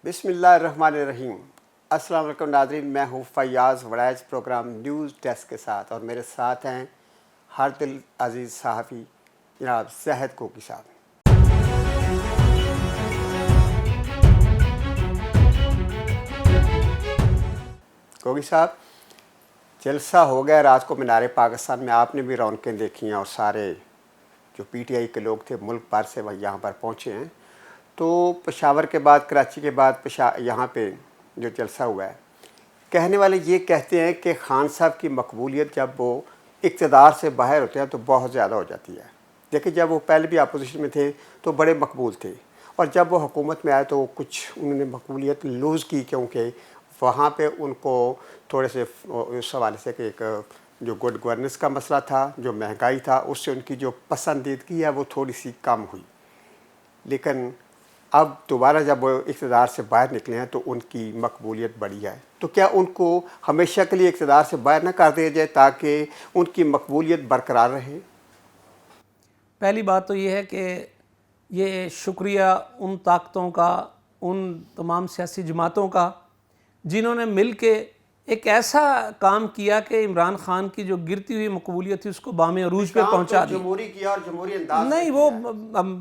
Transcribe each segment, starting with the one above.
بسم اللہ الرحمن الرحیم۔ السلام علیکم ناظرین، میں ہوں Fayyaz Waraich programme news desk کے ساتھ، اور میرے ساتھ ہیں ہر دل عزیز صحافی جناب زاہد کوکی صاحب۔ کوکی صاحب، جلسہ ہو گیا رات کو مینار پاکستان میں، آپ نے بھی رونقیں دیکھی ہیں اور سارے جو پی ٹی آئی کے لوگ تھے ملک بھر سے وہ یہاں پر پہنچے ہیں۔ تو پشاور کے بعد کراچی کے بعد یہاں پہ جو جلسہ ہوا ہے، کہنے والے یہ کہتے ہیں کہ خان صاحب کی مقبولیت جب وہ اقتدار سے باہر ہوتے ہیں تو بہت زیادہ ہو جاتی ہے۔ دیکھیں، جب وہ پہلے بھی اپوزیشن میں تھے تو بڑے مقبول تھے، اور جب وہ حکومت میں آئے تو کچھ انہوں نے مقبولیت لوز کی، کیونکہ وہاں پہ ان کو تھوڑے سے اس حوالے سے کہ ایک جو گڈ گورننس کا مسئلہ تھا، جو مہنگائی تھا، اس سے ان کی جو پسندیدگی ہے وہ تھوڑی سی کم ہوئی۔ لیکن اب دوبارہ جب وہ اقتدار سے باہر نکلے ہیں تو ان کی مقبولیت بڑھی ہے۔ تو کیا ان کو ہمیشہ کے لیے اقتدار سے باہر نہ کر دیا جائے تاکہ ان کی مقبولیت برقرار رہے؟ پہلی بات تو یہ ہے کہ یہ شکریہ ان طاقتوں کا، ان تمام سیاسی جماعتوں کا جنہوں نے مل کے ایک ایسا کام کیا کہ عمران خان کی جو گرتی ہوئی مقبولیت تھی اس کو بام عروج پہ پہنچا دی۔ جمہوری کیا اور جمہوری انداز نہیں، وہ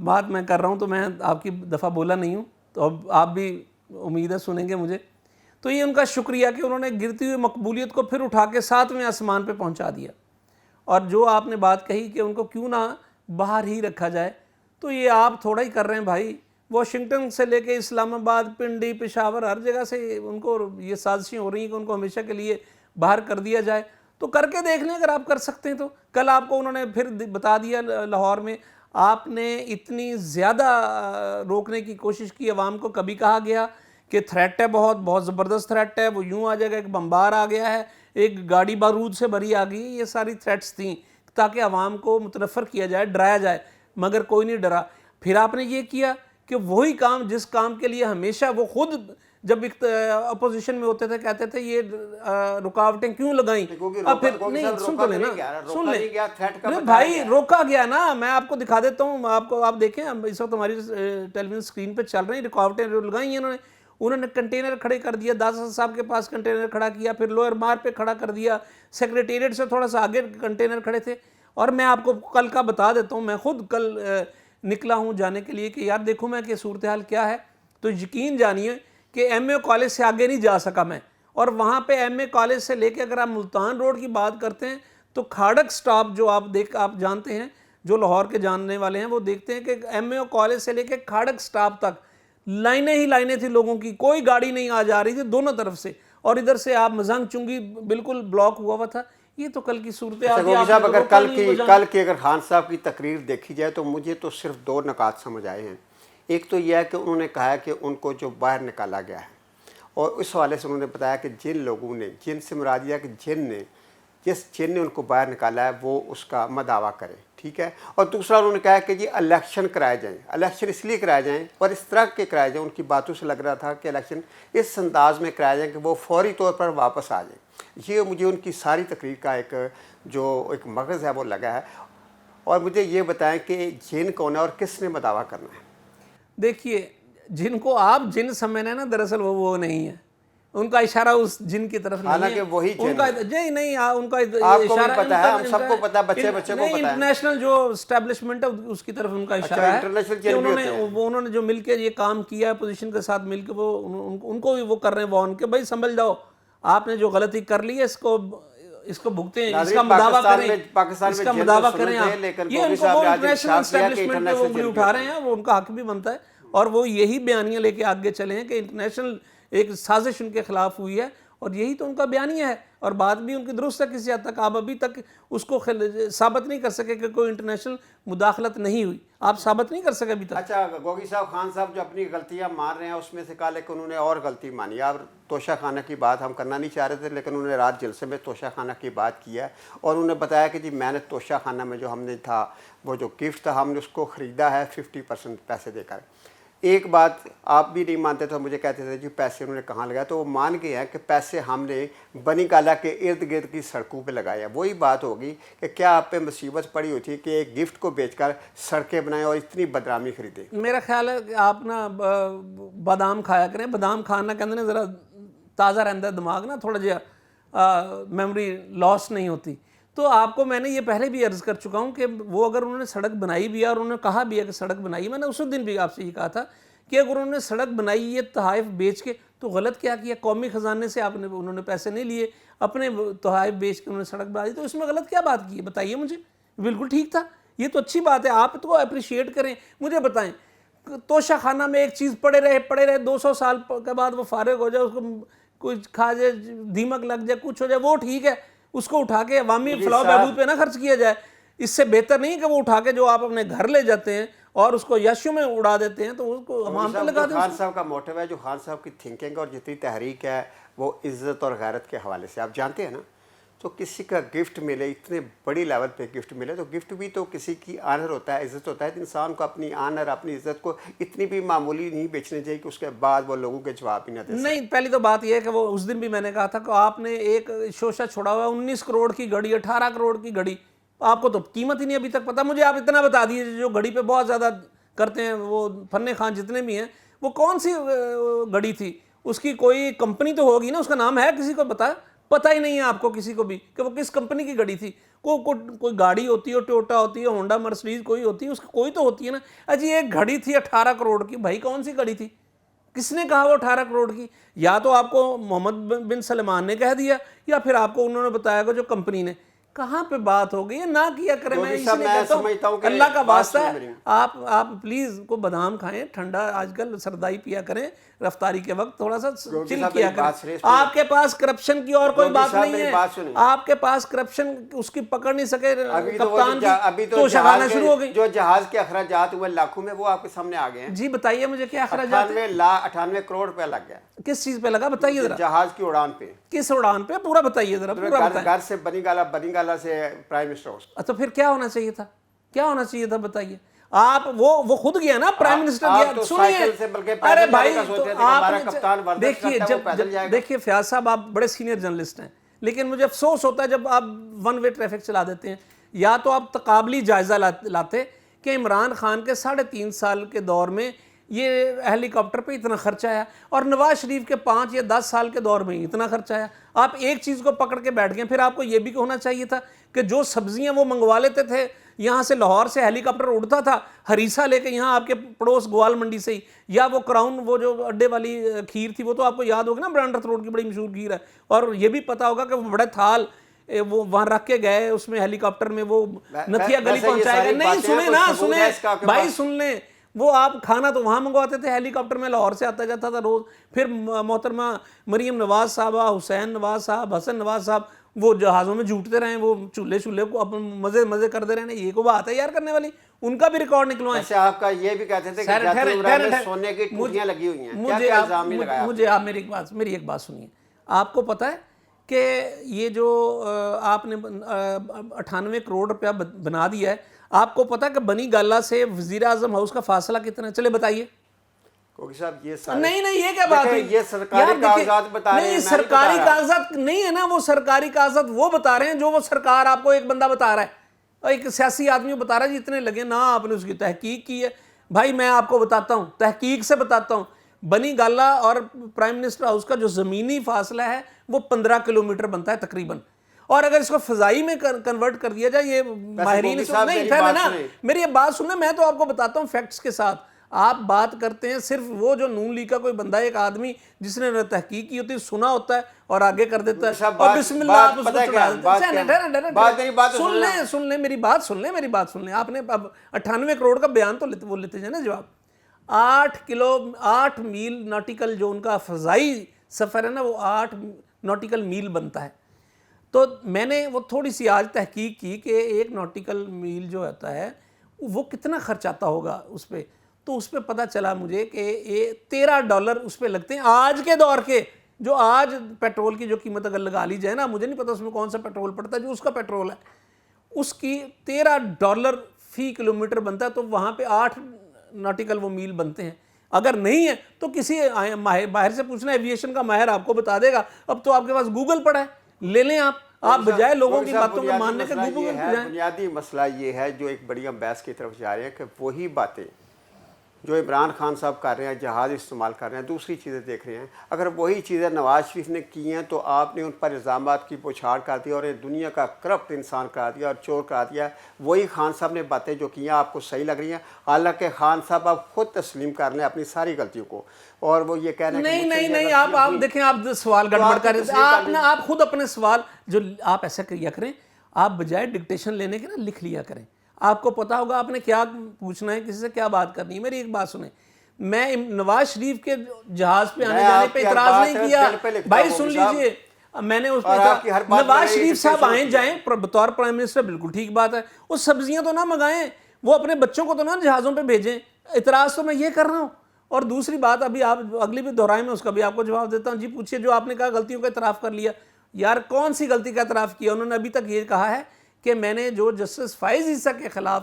بات میں کر رہا ہوں تو میں آپ کی دفعہ بولا نہیں ہوں، تو اب آپ بھی امید ہے سنیں گے مجھے۔ تو یہ ان کا شکریہ کہ انہوں نے گرتی ہوئی مقبولیت کو پھر اٹھا کے 7ویں آسمان پہ پہنچا دیا۔ اور جو آپ نے بات کہی کہ ان کو کیوں نہ باہر ہی رکھا جائے، تو یہ آپ تھوڑا ہی کر رہے ہیں بھائی۔ واشنگٹن سے لے کے اسلام آباد، پنڈی، پشاور، ہر جگہ سے ان کو یہ سازشیں ہو رہی ہیں کہ ان کو ہمیشہ کے لیے باہر کر دیا جائے۔ تو کر کے دیکھ لیں، اگر آپ کر سکتے ہیں تو۔ کل آپ کو انہوں نے پھر بتا دیا لاہور میں، آپ نے اتنی زیادہ روکنے کی کوشش کی عوام کو، کبھی کہا گیا کہ تھریٹ ہے، بہت زبردست تھریٹ ہے، وہ یوں آ جائے گا، ایک بمبار آ گیا ہے، ایک گاڑی بارود سے بھری آ گئی۔ یہ ساری تھریٹس تھیں تاکہ عوام کو متنفر کیا جائے، ڈرایا جائے، مگر کوئی نہیں ڈرا۔ پھر آپ نے یہ کیا کہ وہی کام جس کام کے لیے ہمیشہ وہ خود جب اپوزیشن میں ہوتے تھے کہتے تھے یہ رکاوٹیں کیوں لگائیں، اب پھر نہیں، سن تو لینا، سن لیں بھائی، روکا گیا نا۔ میں آپ کو دکھا دیتا ہوں، آپ دیکھیں، اس وقت ہماری ٹیلی ویژن اسکرین پہ چل رہی ہیں، رکاوٹیں لگائی ہیں انہوں نے کنٹینر کھڑے کر دیا، داس صاحب کے پاس کنٹینر کھڑا کیا، پھر لوئر مار پہ کھڑا کر دیا، سیکریٹریٹ سے تھوڑا سا آگے کنٹینر کھڑے تھے۔ اور میں آپ کو کل کا بتا دیتا ہوں، میں خود کل نکلا ہوں جانے کے لیے کہ یار دیکھوں میں کہ صورتحال کیا ہے، تو یقین جانیے کہ ایم اے کالج سے آگے نہیں جا سکا میں۔ اور وہاں پہ ایم اے کالج سے لے کے اگر آپ ملتان روڈ کی بات کرتے ہیں تو کھاڑک سٹاپ جو آپ جانتے ہیں، جو لاہور کے جاننے والے ہیں وہ دیکھتے ہیں کہ ایم اے کالج سے لے کے کھاڑک سٹاپ تک لائنیں ہی لائنیں تھی لوگوں کی، کوئی گاڑی نہیں آ جا رہی تھی دونوں طرف سے، اور ادھر سے آپ مزنگ چنگی بالکل بلاک ہوا تھا۔ یہ تو کل کی صورتحال تھی۔ صاحب، اگر کل کی اگر خان صاحب کی تقریر دیکھی جائے تو مجھے تو صرف 2 نکات سمجھ آئے ہیں۔ ایک تو یہ ہے کہ انہوں نے کہا کہ ان کو جو باہر نکالا گیا ہے، اور اس حوالے سے انہوں نے بتایا کہ جن لوگوں نے، جن سے مراد یہ کہ جس جن نے ان کو باہر نکالا ہے وہ اس کا مداوع کرے، ٹھیک ہے۔ اور دوسرا انہوں نے کہا کہ جی الیکشن کرائے جائیں، الیکشن اس لیے کرائے جائیں اور اس طرح کے کرائے جائیں، ان کی باتوں سے لگ رہا تھا کہ الیکشن اس انداز میں کرائے جائیں کہ وہ فوری طور پر واپس آ جائیں۔ یہ مجھے ان کی ساری تقریر کا ایک مغز ہے وہ لگا ہے۔ اور مجھے یہ بتائیں کہ جن کون ہے اور کس نے مداوع کرنا ہے؟ دیکھیے، جن کو آپ جن سمجھ رہے ہیں نا، دراصل وہ نہیں ہے، ان کا اشارہ اس جن کی طرف نہیں ہے، حالانکہ وہی ان کا نہیں، ان کا آپ کو بھی اشارہ پتا ہے، ہم سب کو پتا ہے، بچے کو پتا ہے، انٹرنیشنل جو اسٹیبلشمنٹ ہے اس کی طرف ان کا اشارہ ہے کہ انہوں نے جو مل کے یہ کام کیا ہے پوزیشن کے ساتھ مل کے، وہ ان کو بھی وہ کر رہے ہیں وارن کہ بھائی سنبھل جاؤ، آپ نے جو غلطی کر لی ہے اس کو بھگتیں، اس کا مداوع کریں، اس کا مداوع کریں آپ۔ یہ ان کو وہ انٹرنیشنل اسٹیبلشمنٹ پہ وہ انگلی اٹھا رہے ہیں، وہ ان کا حق بھی بنتا ہے، اور وہ یہی بیانیہ لے کے آگے چلے ہیں کہ انٹرنیشنل ایک سازش ان کے خلاف ہوئی ہے، اور یہی تو ان کا بیانیہ ہے، اور بات بھی ان کی درست ہے کسی حد تک۔ آپ ابھی تک اس کو ثابت نہیں کر سکے کہ کوئی انٹرنیشنل مداخلت نہیں ہوئی، آپ ثابت نہیں کر سکے ابھی تک۔ اچھا گوگی صاحب، خان صاحب جو اپنی غلطیاں مان رہے ہیں اس میں سے کہا کہ انہوں نے اور غلطی مانی۔ آپ توشہ خانہ کی بات ہم کرنا نہیں چاہ رہے تھے، لیکن انہوں نے رات جلسے میں توشہ خانہ کی بات کی ہے، اور انہوں نے بتایا کہ جی میں نے توشہ خانہ میں جو ہم نے تھا وہ جو گفٹ تھا ہم نے اس کو خریدا ہے 50% پیسے دے کر۔ ایک بات آپ بھی نہیں مانتے تو مجھے کہتے تھے جی پیسے انہوں نے کہاں لگایا، تو وہ مان گئے ہیں کہ پیسے ہم نے بنی گالہ کے ارد گرد کی سڑکوں پہ لگایا. وہی بات ہوگی کہ کیا آپ پہ مصیبت پڑی ہوتی ہے کہ ایک گفٹ کو بیچ کر سڑکیں بنائیں اور اتنی بدنامی خریدیں. میرا خیال ہے کہ آپ نا بادام کھایا کریں. بادام کھانا کہتے ہیں ذرا تازہ رہتا ہے دماغ نا، تھوڑا جہا میموری لاس نہیں ہوتی. تو آپ کو میں نے یہ پہلے بھی عرض کر چکا ہوں کہ وہ اگر انہوں نے سڑک بنائی بھی ہے اور انہوں نے کہا بھی ہے کہ سڑک بنائی ہے، میں نے اس دن بھی آپ سے یہ کہا تھا کہ اگر انہوں نے سڑک بنائی یہ تحائف بیچ کے تو غلط کیا کیا. قومی خزانے سے انہوں نے پیسے نہیں لیے، اپنے تحائف بیچ کے انہوں نے سڑک بنا دی، تو اس میں غلط کیا بات کی ہے بتائیے مجھے. بالکل ٹھیک تھا، یہ تو اچھی بات ہے، آپ تو اپریشیٹ کریں. مجھے بتائیں توشہ خانہ میں ایک چیز پڑے رہے 200 سال کے بعد وہ فارغ ہو جائے، اس کو کچھ کھا جائے، دیمک لگ جائے، کچھ ہو جائے، وہ ٹھیک ہے، اس کو اٹھا کے عوامی فلاح و بہبود پہ نہ خرچ کیا جائے. اس سے بہتر نہیں کہ وہ اٹھا کے جو آپ اپنے گھر لے جاتے ہیں اور اس کو یشو میں اڑا دیتے ہیں تو اس کو عوام پہ لگا دیں. خان صاحب کا موٹو ہے، جو خان صاحب کی تھنکنگ اور جتنی تحریک ہے وہ عزت اور غیرت کے حوالے سے. آپ جانتے ہیں نا، تو کسی کا گفٹ ملے، اتنے بڑی لیول پہ گفٹ ملے، تو گفٹ بھی تو کسی کی آنر ہوتا ہے، عزت ہوتا ہے. انسان کو اپنی آنر، اپنی عزت کو اتنی بھی معمولی نہیں بیچنی چاہیے کہ اس کے بعد وہ لوگوں کے جواب ہی نہ دے. نہیں، پہلی تو بات یہ ہے کہ وہ اس دن بھی میں نے کہا تھا کہ آپ نے ایک شوشہ چھوڑا ہوا ہے 19 کروڑ کی گھڑی، 18 کروڑ کی گھڑی، آپ کو تو قیمت ہی نہیں ابھی تک پتا. مجھے آپ اتنا بتا دیجیے جو گھڑی پہ بہت زیادہ کرتے ہیں وہ فن خان جتنے بھی ہیں، وہ کون سی گھڑی تھی؟ اس کی کوئی کمپنی تو ہوگی نا، اس کا نام ہے کسی کو پتہ ہی نہیں ہے آپ کو کسی کو بھی کہ وہ کس کمپنی کی گھڑی تھی. کوئی گاڑی ہوتی ہے، ٹویوٹا ہوتی ہے، ہونڈا مرسڈیز کوئی ہوتی ہے، اس کی کوئی تو ہوتی ہے نا. اجی ایک گھڑی تھی 18 کروڑ کی، بھائی کون سی گھڑی تھی؟ کس نے کہا وہ 18 کروڑ کی؟ یا تو آپ کو محمد بن سلمان نے کہہ دیا یا پھر آپ کو انہوں نے بتایا کہ جو کمپنی نے. کہاں پہ بات ہو گئی ہے؟ نہ کیا کریں. میں اس لیے کہتا ہوں اللہ کا واسطہ ہے آپ پلیز کو بادام کھائیں، ٹھنڈا آج کل سردائی پیا کریں، رفتاری کے وقت تھوڑا سا چل کیا کریں. آپ کے پاس کرپشن کی اور کوئی بات نہیں ہے، آپ کے پاس کرپشن اس کی پکڑ نہیں سکے کپتان کی، تو شغانہ شروع ہو گئی. جو جہاز کے اخراجات ہوئے لاکھوں میں، وہ آپ کے سامنے آ گئے ہیں. جی بتائیے مجھے کیا اخراجات ہیں؟ 98 کروڑ روپیہ لگ گیا. کس چیز پہ لگا بتائیے ذرا؟ جہاز کی اڑان پہ. کس اڑان پہ؟ پورا بتائیے ذرا، پورا بتائیے. گھر سے بنی گالہ سے پرائم منسٹر ہاؤس. تو پھر کیا ہونا چاہیے تھا؟ کیا ہونا چاہیے تھا بتائیے. آپ وہ خود گیا نا پرائم منسٹر گیا. سنیے، ارے بھائی دیکھیے فیاض صاحب آپ بڑے سینئر جرنلسٹ ہیں، لیکن مجھے افسوس ہوتا ہے جب آپ ون وے ٹریفک چلا دیتے ہیں. یا تو آپ تقابلی جائزہ لاتے کہ عمران خان کے 3.5 سال کے دور میں یہ ہیلی کاپٹر پہ اتنا خرچ آیا اور نواز شریف کے 5 یا 10 سال کے دور میں اتنا خرچ آیا. آپ ایک چیز کو پکڑ کے بیٹھ گئے. پھر آپ کو یہ بھی ہونا چاہیے تھا کہ جو سبزیاں وہ منگوا لیتے تھے یہاں سے، لاہور سے ہیلی کاپٹر اڑتا تھا ہریسہ لے کے یہاں آپ کے پڑوس گوال منڈی سے ہی، یا وہ کراؤن وہ جو اڈے والی کھیر تھی، وہ تو آپ کو یاد ہوگی نا، برانڈرتھ روڈ کی بڑی مشہور کھیر ہے. اور یہ بھی پتا ہوگا کہ وہ بڑے تھال وہ وہاں رکھ کے گئے اس میں ہیلی کاپٹر میں، وہ نتھیا گلی پہنچائے گا. نہیں سنیں نا، سنیں بھائی، سن لیں. وہ آپ کھانا تو وہاں منگواتے تھے ہیلی کاپٹر میں، لاہور سے آتا جاتا تھا روز. پھر محترمہ مریم نواز صاحبہ، حسین نواز صاحب، حسن نواز صاحب وہ جہازوں میں جھوٹتے رہیں، وہ چولہے کو اپنے مزے کرتے رہے. یہ کو بات ہے یار کرنے والی، ان کا بھی ریکارڈ نکلوائیں. آپ کا یہ بھی کہتے تھے کہ سونے کی ٹوٹیاں لگی ہوئی ہیں. مجھے آپ میری ایک بات سنیے. آپ کو پتہ ہے کہ یہ جو آپ نے 98 کروڑ روپیہ بنا دیا ہے، آپ کو پتہ ہے کہ بنی گالہ سے وزیر اعظم ہاؤس کا فاصلہ کتنا ہے؟ چلے بتائیے. نہیں یہ کیا بات ہے؟ یہ سرکاری کاغذات بتا رہے ہیں. نہیں سرکاری کاغذات نہیں ہے نا، وہ سرکاری کاغذات وہ بتا رہے ہیں جو وہ سرکار آپ کو ایک بندہ بتا رہا ہے، ایک سیاسی آدمی بتا رہا ہے جی اتنے لگے. نہ آپ نے اس کی تحقیق کی ہے. بھائی میں آپ کو بتاتا ہوں، تحقیق سے بتاتا ہوں، بنی گالہ اور پرائم منسٹر ہاؤس کا جو زمینی فاصلہ ہے وہ 15 کلومیٹر بنتا ہے تقریباً. اور اگر اس کو فضائی میں کنورٹ کر دیا جائے، یہ ماہرین نہیں پھیلے نا. میری یہ بات سنیں، میں تو آپ کو بتاتا ہوں فیکٹس کے ساتھ. آپ بات کرتے ہیں صرف وہ جو نون لیگ کا کوئی بندہ، ایک آدمی جس نے تحقیق کی ہوتی ہے، سنا ہوتا ہے اور آگے کر دیتا ہے اور بسم اللہ آپ اس کو چڑھا دیتے ہیں. سن لیں میری بات سن لیں. آپ نے اب 98 کروڑ کا بیان تو وہ لیتے ہیں نا جواب. 8 میل ناٹیکل جو ان کا فضائی سفر ہے نا، وہ 8 ناٹیکل میل بنتا ہے. تو میں نے وہ تھوڑی سی آج تحقیق کی کہ ایک ناٹیکل میل جو ہوتا ہے وہ کتنا خرچ آتا ہوگا اس پہ. تو اس پہ پتہ چلا مجھے کہ $13 اس پہ لگتے ہیں آج کے دور کے. جو آج پیٹرول کی جو قیمت اگر لگا لی جائے نا، مجھے نہیں پتا اس میں کون سا پیٹرول پڑتا ہے، جو اس کا پیٹرول ہے اس کی $13 فی کلومیٹر بنتا ہے. تو وہاں پہ 8 ناٹیکل وہ میل بنتے ہیں. اگر نہیں ہے تو کسی باہر سے پوچھنا، ایویشن کا ماہر آپ کو بتا دے گا. اب تو آپ کے پاس گوگل پڑا ہے، لے لیں آپ بجائے لوگوں کی باتوں کو ماننے کے گوگل پہ جائیں. بنیادی مسئلہ یہ ہے جو ایک بڑی ہم بحث کی طرف جا رہے ہیں کہ وہی باتیں جو عمران خان صاحب کر رہے ہیں، جہاز استعمال کر رہے ہیں، دوسری چیزیں دیکھ رہے ہیں، اگر وہی چیزیں نواز شریف نے کی ہیں تو آپ نے ان پر الزامات کی بوچھاڑ کر دی اور دنیا کا کرپٹ انسان کرا دیا اور چور کرا دیا. وہی خان صاحب نے باتیں جو کی ہیں آپ کو صحیح لگ رہی ہیں، حالانکہ خان صاحب آپ خود تسلیم کر لیں اپنی ساری غلطیوں کو، اور وہ یہ کہہ رہے ہیں نہیں آپ دیکھیں، آپ سوال گڑبڑ کر رہے ہیں. آپ خود اپنے سوال جو آپ ایسا کیا کریں، آپ بجائے ڈکٹیشن لینے کے نا لکھ لیا کریں. آپ کو پتا ہوگا آپ نے کیا پوچھنا ہے، کسی سے کیا بات کرنی ہے. میری ایک بات سنیں، میں نواز شریف کے جہاز پہ آنے جانے پہ اعتراض نہیں کیا بھائی، سن لیجئے. میں نے اس پہ نواز شریف صاحب آئیں جائیں بطور پرائم منسٹر، بالکل ٹھیک بات ہے. وہ سبزیاں تو نہ منگائیں، وہ اپنے بچوں کو تو نہ جہازوں پہ بھیجیں. اعتراض تو میں یہ کر رہا ہوں. اور دوسری بات ابھی آپ اگلی بھی دہرائیں، میں اس کا بھی آپ کو جواب دیتا ہوں. جی پوچھیے، جو آپ نے کہا غلطیوں کا اعتراف کر لیا، یار کون سی غلطی کا اعتراف کیا؟ انہوں نے ابھی تک یہ کہا ہے کہ میں نے جو جسٹس فائز عیسیٰ کے خلاف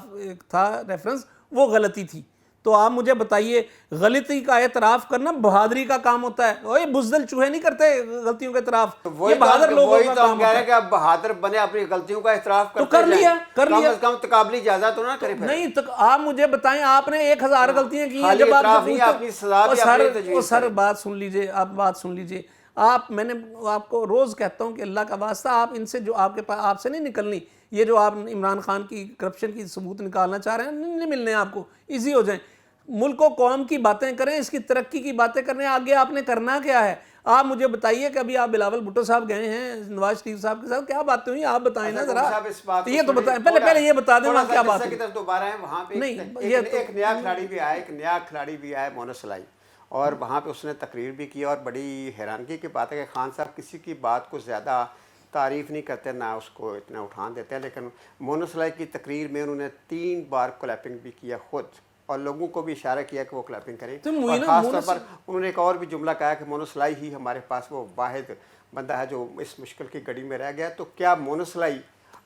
تھا ریفرنس، وہ غلطی تھی. تو آپ مجھے بتائیے، غلطی کا اعتراف کرنا بہادری کا کام ہوتا ہے. اوہ بزدل چوہے نہیں کرتے غلطیوں کا اعتراف، یہ بہادر لوگوں کا کام ہوتا ہے. کہ آپ بہادر بنے، اپنی غلطیوں کا اعتراف تو کر لیا کم از کم تقابلی جائزہ تو نہ کریں. نہیں آپ مجھے بتائیں، آپ نے 1000 غلطیاں کی ہیں. جب آپ سر بات سن لیجئے، آپ بات سن لیجئے. میں نے آپ کو روز کہتا ہوں کہ اللہ کا واسطہ آپ ان سے جو آپ کے پاس، آپ سے نہیں نکلنی یہ جو آپ عمران خان کی کرپشن کی ثبوت نکالنا چاہ رہے ہیں، نہیں ملنے آپ کو، ایزی ہو جائیں. ملک و قوم کی باتیں کریں، اس کی ترقی کی باتیں کریں. آگے آپ نے کرنا کیا ہے؟ آپ مجھے بتائیے کہ ابھی آپ بلاول بھٹو صاحب گئے ہیں نواز شریف صاحب کے ساتھ، کیا باتیں ہوئی آپ بتائیں نا ذرا. یہ تو بتائیں، پہلے یہ بتا دیں وہاں کیا بات ہے. دوبارہ ہے وہاں پہ ایک نیا کھلاڑی بھی آیا مونس لائی، اور وہاں پہ اس نے تقریر بھی کی. اور بڑی حیرانگی کی بات ہے کہ خان صاحب کسی کی بات کو زیادہ تعریف نہیں کرتے، نہ اس کو اتنا اٹھان دیتے ہیں، لیکن مونس لائی کی تقریر میں انہوں نے 3 بار کلیپنگ بھی کیا خود، اور لوگوں کو بھی اشارہ کیا کہ وہ کلیپنگ کریں. اور خاص طور پر انہوں نے ایک اور بھی جملہ کہا کہ مونس لائی ہی ہمارے پاس وہ واحد بندہ ہے جو اس مشکل کی گھڑی میں رہ گیا. تو کیا مونس لائی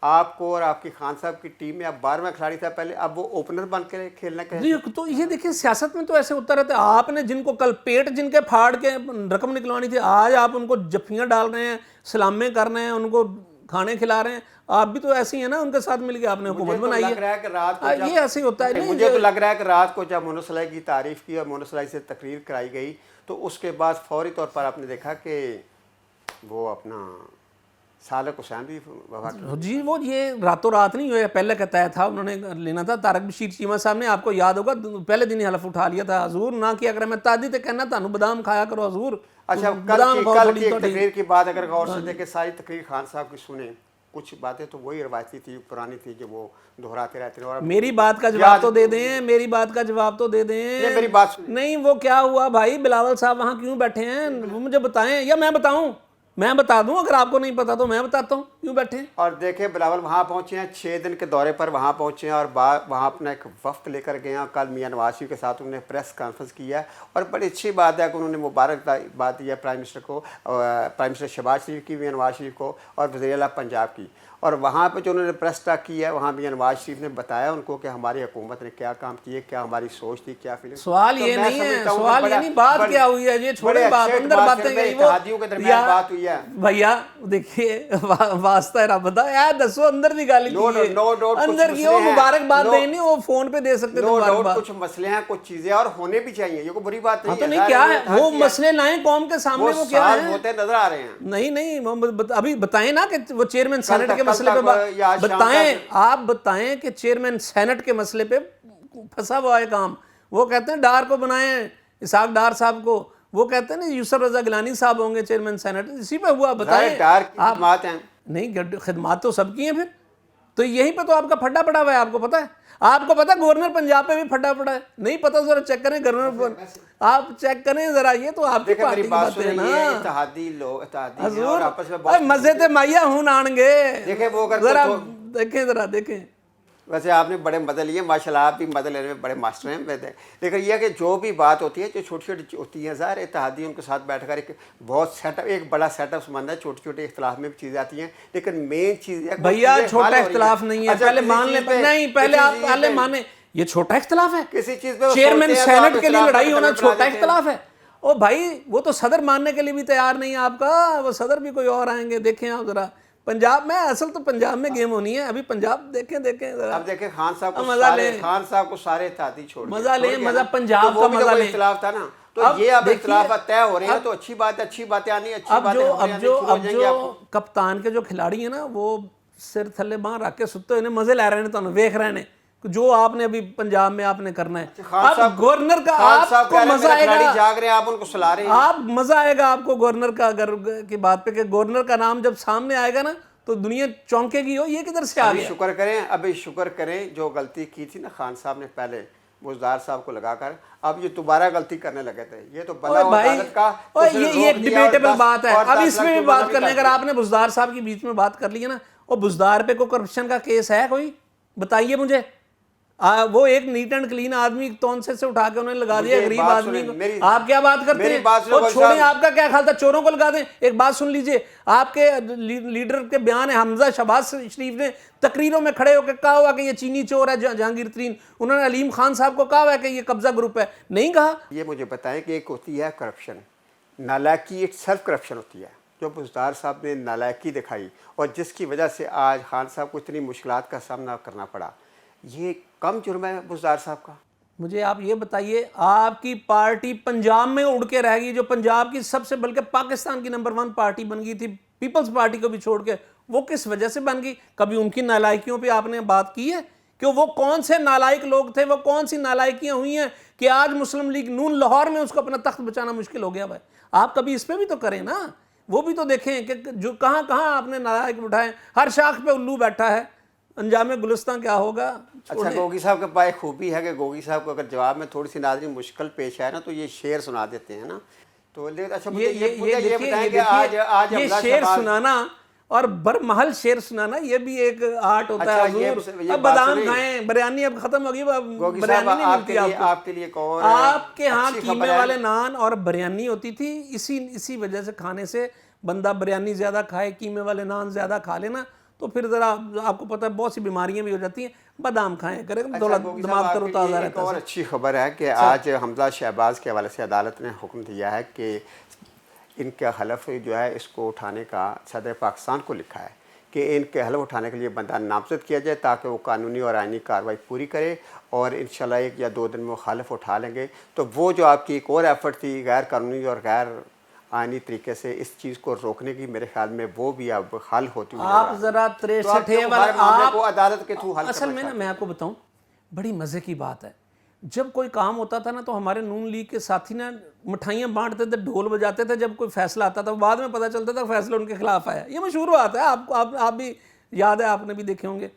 آپ کو اور آپ کی خان صاحب کی ٹیم میں اب 12واں کھلاڑی تھا پہلے، اب وہ اوپنر بن کے کھیلنا جی؟ تو یہ دیکھیں سیاست میں تو ایسے ہوتا رہتا ہے. آپ نے جن کو کل پیٹ جن کے پھاڑ کے رقم نکلوانی تھی، آج آپ ان کو جفیاں ڈال رہے ہیں، سلامیں کر رہے ہیں، ان کو کھانے کھلا رہے ہیں. آپ بھی تو ایسے ہی ہیں نا، ان کے ساتھ مل کے آپ نے حکومت بنائی ہے. یہ ایسے ہی ہوتا ہے. مجھے تو لگ رہا ہے کہ رات کو جب مونس لائی کی تعریف کی اور مونس لائی سے تقریر کرائی گئی، تو اس کے بعد فوری طور پر آپ نے دیکھا کہ وہ اپنا سالک حسین بھی وفات کی. جی وہ یہ راتوں رات نہیں ہوئے، پہلے کا طے تھا، انہوں نے لینا تھا. طارق بشیر چیمہ صاحب نے، آپ کو یاد ہوگا، پہلے دن ہی حلف اٹھا لیا تھا، حضور نہ کیا کریں، میں تادی تے کہنا تانوں بادام کھایا کرو حضور. اچھا کل کی تقریر کی بات اگر غور سے دیکھیں، ساری تقریر خان صاحب کی سنیں، کچھ باتیں تو وہی روایتی تھی، پرانی تھی، جو وہ دہراتے رہتے ہیں. میری بات کا جواب تو دے دیں، میری بات کا جواب تو دے دیں. میری بات نہیں، وہ کیا ہوا بھائی، بلاول صاحب وہاں کیوں بیٹھے ہیں وہ مجھے بتائیں، یا میں بتاؤں؟ میں بتا دوں، اگر آپ کو نہیں پتا تو میں بتاتا ہوں کیوں بیٹھے ہیں. اور دیکھیں بلاول وہاں پہنچے ہیں، 6 دن کے دورے پر وہاں پہنچے ہیں، اور وہاں اپنا ایک وفد لے کر گئے ہیں. کل میاں نواز شریف کے ساتھ انہوں نے پریس کانفرنس کیا ہے، اور بڑی اچھی بات ہے کہ انہوں نے مبارکباد دی ہے پرائم منسٹر کو، پرائم منسٹر شہباز شریف کی، میاں نواز شریف کو، اور وزیر اعلیٰ پنجاب کی. اور وہاں پہ جو انہوں نے پریس ٹاک کی ہے، وہاں میاں نواز شریف نے بتایا ان کو کہ ہماری حکومت نے کیا کام کیے، کیا ہماری سوچ تھی، کیا فیلنگ. سوال یہ نہیں ہے، سوال یہ نہیں، بات کیا ہوئی ہے، یہ چھوڑے بات، اندر باتیں گئی. اتحادیوں کے درمیان بات ہوئی ہے بھیا. دیکھیے واسطہ ہے رب دا، اے دسو اندر دی گل کی ہے، اندر کی وہ مبارکباد دیں نہیں، وہ فون پہ دے سکتے تھے مبارکباد. کچھ مسئلے ہیں، کچھ چیزیں اور ہونے بھی چاہیے، یہ کوئی بری بات نہیں ہے. تو نہیں کیا ہے وہ مسئلے لائیں قوم کے سامنے، وہ کیا ہے ہوتے نظر آ رہے ہیں. نہیں ابھی بتائیں نا کہ وہ چیئرمین سینٹ کے مسئلے پہ بتائیں، آپ بتائیں کہ چیئرمین سینٹ کے مسئلے پہ پھنسا ہوا ہے کام. وہ کہتے ہیں ڈار کو بنائیں، اسحاق ڈار صاحب کو، وہ کہتے ہیں نا یوسف رضا گیلانی صاحب ہوں گے چیئرمین سینٹ، اسی پہ ہوا. بتائیں ڈار کی خدمات ہیں. نہیں خدمات تو سب کی ہیں پھر. تو یہیں پہ تو آپ کا پھڈا پڑا ہوا ہے. آپ کو پتا ہے، آپ کو پتا ہے گورنر پنجاب پہ بھی پھڈا پڑا ہے. نہیں پتا ذرا چیک کریں گورنر پر، آپ چیک کریں ذرا. یہ تو آپ کی پارٹی کی باتیں ہیں نا اتحادی لوگ، حضور. مزے تے مائیا ہون آن گے، ذرا دیکھیں، ذرا دیکھیں. ویسے آپ نے بڑے مزے لیے ماشاءاللہ، آپ بھی مزے لینے میں بڑے ماسٹر ہیں. لیکن یہ کہ جو بھی بات ہوتی ہے، جو چھوٹی چھوٹی ہوتی ہیں، ظاہر اتحادی ان کے ساتھ بیٹھ کر ایک بہت سیٹ اپ، ایک بڑا سیٹ اپ سمجھنا ہے. چھوٹے چھوٹے اختلاف میں بھی چیزیں آتی ہیں، لیکن مین چیز ہے بھیا چھوٹا اختلاف نہیں ہے. پہلے مان لیں، نہیں پہلے آپ پہلے مانیں. یہ چھوٹا اختلاف ہے؟ کسی چیز پہ چیئرمین سینٹ کے لیے لڑائی ہونا چھوٹا اختلاف ہے؟ او بھائی وہ تو صدر ماننے کے لیے بھی تیار نہیں ہے آپ کا، وہ صدر بھی کوئی اور آئیں گے. دیکھیں آپ ذرا پنجاب میں، اصل تو پنجاب میں گیم ہونی ہے. ابھی پنجاب دیکھیں ذرا. اب دیکھیں خان صاحب کو سارے اتحادی چھوڑ مزہ لیں، مزہ پنجاب کا مزہ لیں. اختلاف تھا نا، تو یہ اب اختلافات طے ہو رہے ہیں، تو اچھی باتیں آنی، اچھی باتیں اب جو کپتان کے جو کھلاڑی ہیں نا، وہ سر تھلے باں رکھ کے ستے انہیں مزے لے رہے ہیں، تو ویکھ رہے ہیں جو آپ نے ابھی پنجاب میں آپ نے کرنا ہے. اب گورنر کا آپ کو مزہ آئے گا، جاگ رہے ہیں آپ ان کو سلا رہے ہیں. آپ مزہ آئے گا آپ کو گورنر کا اگر کی بات پہ، کہ گورنر کا نام جب سامنے آئے گا نا تو دنیا چونکے گی. ہو یہ کدھر سے آ گیا؟ شکر کریں جو غلطی کی تھی نا خان صاحب نے پہلے بزدار صاحب کو لگا کر، اب یہ دوبارہ غلطی کرنے لگے تھے. یہ تو بلا عدالت کا یہ ایک ڈیبیٹیبل بات ہے. اب اس میں بھی بات کر لیں، اگر آپ نے بزدار صاحب کی بیچ میں بات کر لی ہے نا، اور بزدار پہ کوئی کرپشن کا کیس ہے کوئی؟ بتائیے مجھے. وہ ایک نیٹ اینڈ کلین آدمی تونسے سے اٹھا کے انہوں نے لگا دیا غریب آدمی کو. آپ کیا بات کرتے ہیں؟ وہ چھوڑیں، آپ کا کیا خیال تھا چوروں کو لگا دیں؟ ایک بات سن لیجئے، آپ کے لیڈر کے بیان ہے، حمزہ شہباز شریف نے تقریروں میں کھڑے ہو کے کہا ہوا کہ یہ چینی چور ہے جہانگیر ترین. انہوں نے علیم خان صاحب کو کہا ہوا ہے کہ یہ قبضہ گروپ ہے. نہیں کہا. یہ مجھے بتائیں کہ ایک ہوتی ہے کرپشن، نالائکی، ایک سیلف کرپشن ہوتی ہے جو بزدار صاحب نے نالائکی دکھائی اور جس کی وجہ سے آج خان صاحب کو اتنی مشکلات کا سامنا کرنا پڑا. یہ کم جرم ہے بزدار صاحب کا؟ مجھے آپ یہ بتائیے، آپ کی پارٹی پنجاب میں اڑ کے رہ گئی، جو پنجاب کی سب سے بلکہ پاکستان کی نمبر 1 پارٹی بن گئی تھی، پیپلز پارٹی کو بھی چھوڑ کے، وہ کس وجہ سے بن گئی؟ کبھی ان کی نالائکیوں پہ آپ نے بات کی ہے کہ وہ کون سے نالائک لوگ تھے، وہ کون سی نالائکیاں ہوئی ہیں کہ آج مسلم لیگ نون لاہور میں اس کو اپنا تخت بچانا مشکل ہو گیا؟ بھائی آپ کبھی اس پہ بھی تو کریں نا، وہ بھی تو دیکھیں کہ جو کہاں کہاں آپ نے نالائک بٹھائے. ہر شاخ پہ الو بیٹھا ہے، انجام گلستان کیا ہوگا؟ اچھا، گوگی صاحب کے پاس خوبی ہے کہ گوگی صاحب کو اگر جواب میں تھوڑی سی ناظرین مشکل پیش آئے نا تو یہ شعر سنا دیتے ہیں نا. تو اچھا یہ بتائیں کہ آج یہ شعر سنانا اور برمحل شعر سنانا یہ بھی ایک آرٹ ہوتا ہے حضور. اب بادام کھائیں، بریانی اب ختم ہوگی، بریانی نہیں ملتی آپ کے لیے. آپ کے ہاں قیمے والے نان اور بریانی ہوتی تھی، اسی وجہ سے کھانے سے بندہ بریانی زیادہ کھائے، قیمے والے نان زیادہ کھا لینا تو پھر ذرا آپ کو پتہ ہے بہت سی بیماریاں بھی ہو جاتی ہیں. بادام کھائیں کریں، دماغ تر و تازہ رہتا ہے. ایک اور اچھی خبر ہے کہ آج حمزہ شہباز کے حوالے سے عدالت نے حکم دیا ہے کہ ان کے حلف جو ہے اس کو اٹھانے کا صدر پاکستان کو لکھا ہے کہ ان کے حلف اٹھانے کے لیے بندہ نامزد کیا جائے تاکہ وہ قانونی اور آئینی کارروائی پوری کرے، اور انشاءاللہ 1 یا 2 دن میں وہ حلف اٹھا لیں گے. تو وہ جو آپ کی ایک اور ایفرٹ تھی غیر قانونی اور غیر آئینی طریقے سے اس چیز کو روکنے کی، میرے خیال میں وہ بھی اب حل ہوتی ہوئی. آپ ذرا 63 والا کو عدالت کے تھرو حل اصل میں نا میں آپ کو بتاؤں بڑی مزے کی بات ہے، جب کوئی کام ہوتا تھا نا تو ہمارے نون لیگ کے ساتھی نا مٹھائیاں بانٹتے تھے، ڈھول بجاتے تھے. جب کوئی فیصلہ آتا تھا بعد میں پتہ چلتا تھا فیصلہ ان کے خلاف آیا. یہ مشہور بات ہے، آپ بھی یاد ہے، آپ نے بھی دیکھے ہوں گے.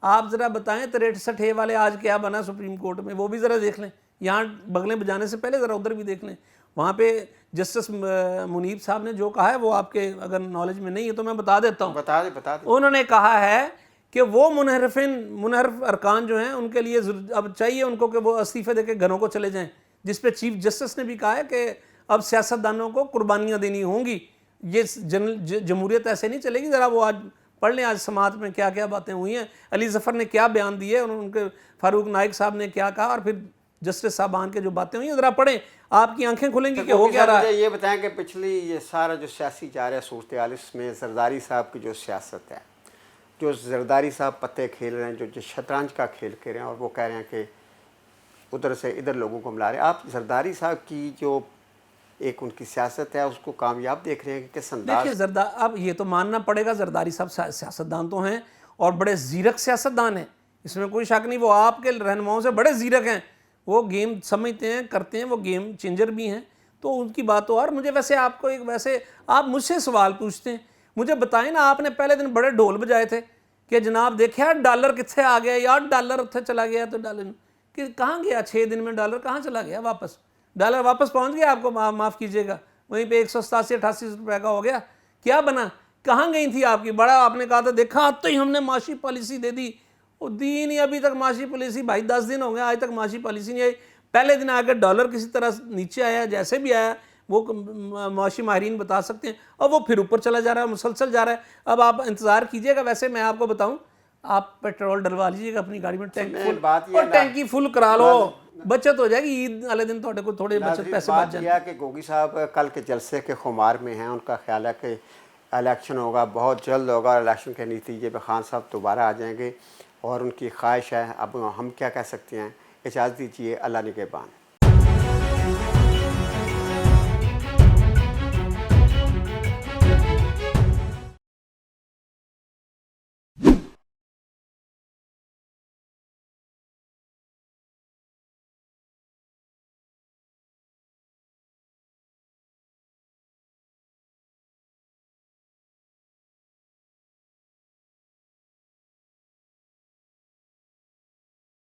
آپ ذرا بتائیں 63 والے آج کیا بنا سپریم کورٹ میں، وہ بھی ذرا دیکھ لیں. یہاں بغلیں بجانے سے پہلے ذرا ادھر بھی دیکھ لیں. وہاں پہ جسٹس منیب صاحب نے جو کہا ہے وہ آپ کے اگر نالج میں نہیں ہے تو میں بتا دیتا ہوں. بتا دیں. انہوں نے کہا ہے کہ وہ منحرف ارکان جو ہیں ان کے لیے اب چاہیے ان کو کہ وہ استعفے دے کے گھروں کو چلے جائیں، جس پہ چیف جسٹس نے بھی کہا ہے کہ اب سیاستدانوں کو قربانیاں دینی ہوں گی. یہ جمہوریت ایسے نہیں چلے گی. ذرا وہ آج پڑھ لیں، آج سماعت میں کیا کیا باتیں ہوئی ہیں، علی ظفر نے کیا بیان دیے، ان کے فاروق نائک صاحب نے کیا کہا، اور پھر جسٹس صاحبان کے جو باتیں ہوئی ہیں ذرا پڑھیں، آپ کی آنکھیں کھلیں گی کہ ہو کیا رہا ہے. یہ بتائیں کہ پچھلی یہ سارا جو سیاسی جا رہا ہے صورتحال، اس میں زرداری صاحب کی جو سیاست ہے، جو زرداری صاحب پتے کھیل رہے ہیں، جو شطرنج کا کھیل کھیل رہے ہیں، اور وہ کہہ رہے ہیں کہ ادھر سے ادھر لوگوں کو ملا رہے ہیں، آپ زرداری صاحب کی جو ایک ان کی سیاست ہے اس کو کامیاب دیکھ رہے ہیں کہ کس انداز؟ دیکھیے اب یہ تو ماننا پڑے گا زرداری صاحب سیاستدان تو ہیں اور بڑے زیرک سیاستدان ہیں، اس میں کوئی شک نہیں. وہ آپ کے رہنماؤں سے بڑے زیرک ہیں، وہ گیم سمجھتے ہیں، کرتے ہیں، وہ گیم چینجر بھی ہیں. تو ان کی بات تو. اور مجھے ویسے آپ کو ویسے آپ مجھ سے سوال پوچھتے ہیں، مجھے بتائیں نا، آپ نے پہلے دن بڑے ڈھول بجائے تھے کہ جناب دیکھیں یار ڈالر کتنے آ گیا، یار ڈالر اتنے چلا گیا. تو ڈالر کہ کہاں گیا 6 دن میں ڈالر کہاں چلا گیا؟ ڈالر واپس پہنچ گیا؟ آپ کو معاف کیجیے گا، وہیں پہ 187-88 روپے کا ہو گیا. کیا بنا؟ کہاں گئی تھی آپ کی؟ بڑا آپ نے کہا تھا دیکھا تو ہی ہم نے معاشی پالیسی دے دی. وہ دی نہیں ابھی تک معاشی پالیسی. بھائی 10 دن ہو گئے آج تک معاشی پالیسی نہیں آئی. پہلے دن آ کے ڈالر کسی طرح نیچے آیا، جیسے بھی آیا وہ معاشی ماہرین بتا سکتے ہیں، اور وہ پھر اوپر چلا جا رہا ہے، مسلسل جا رہا ہے. اب آپ انتظار کیجیے گا. ویسے میں آپ کو بتاؤں آپ پیٹرول ڈلوا لیجیے گا اپنی گاڑی میں, ٹینک فل, بات یہ اور ٹینکی فل کرا لو, بچت ہو جائے گی. عید والے دن تھوڑے کو تھوڑے بچت پیسے بچ بات جائیں. یہ ہے کہ گوگی صاحب کل کے جلسے کے خمار میں ہیں, ان کا خیال ہے کہ الیکشن ہوگا, بہت جلد ہوگا, اور الیکشن کے نتیجے پہ خان صاحب دوبارہ آ جائیں گے, اور ان کی خواہش ہے. اب ہم کیا کہہ سکتے ہیں, اجازت دیجیے, اللہ نگہبان.